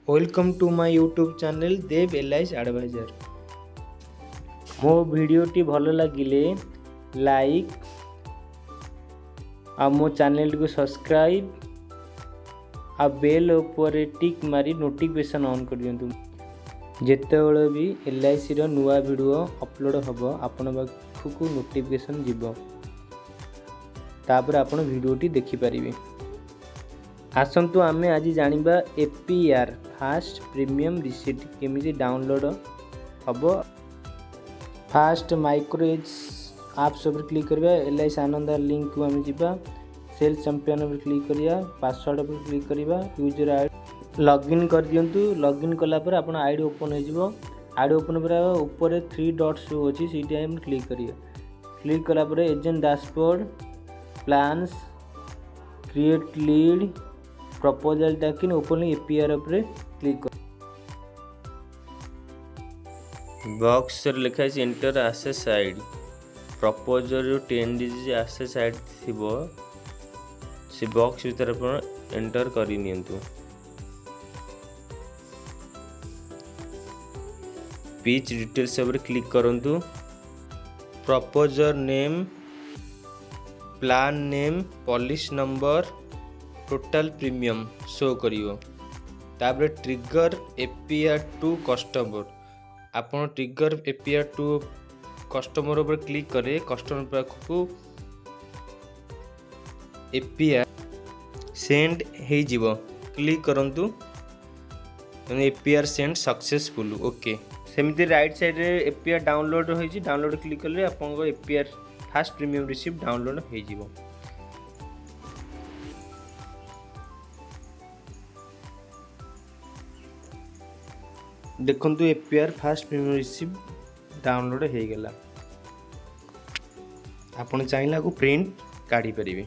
Welcome to my YouTube channel Dev LIC advisor. मो वीडियोटी भल लगिले लाइक आ मो चैनल को सब्सक्राइब आ बेल ऊपर टिक मारी नोटिफिकेशन ऑन कर दियंतु। जेतेबेले भी एलआईसी रो नुआ वीडियो अपलोड हबो आपण पाखु नोटिफिकेशन जीवो, तापर आपण वीडियोटी देखि परिबे। आसंतु आमे आज जानिबा FPR फास्ट प्रीमियम रिसीट केमिति डाउनलोड हबो। फास्ट माइक्रो एप्स पर क्लिक करबा, एलआईसी आनंदा लिंक को आमे जिबा, सेल चैंपियन पर क्लिक करिया, पासवर्ड पर क्लिक करिबा, यूजर आईडी लॉगिन कर दियंतु। लॉगिन कला पर आपण आईडी ओपन हो जिवो। आईडी ओपन पर ऊपर 3 डॉट्स शो अछि, सीटी हम क्लिक करिया। क्लिक कला पर agent dashboard, plans, create lead, proposal tracking open FPR पर क्लिक कर। बॉक्स रे लिखा है एंटर एसेस आईडी। प्रपोजल जो 10 डिजिट एसेस आईडी थिबो से बॉक्स भीतर अपन एंटर करि नियंतु। पिच डिटेल्स पर क्लिक करंतु। Proposal name, plan name, policy number, total premium show करियो। तापर ट्रिगर FPR टू कस्टमर, आपण ट्रिगर FPR टू कस्टमर पर क्लिक करे कस्टमर पाखु FPR सेंड हे जीवो। क्लिक करंतु, FPR सेंड सक्सेसफुल। ओके, सेमिति राइट साइड रे FPR डाउनलोड होई छी। डाउनलोड क्लिक करले आपन को FPR first premium receipt download हो जीवो। देखंतु FPR first premium receipt download हो गला। आपण चाइला को प्रिंट काढी परिबे।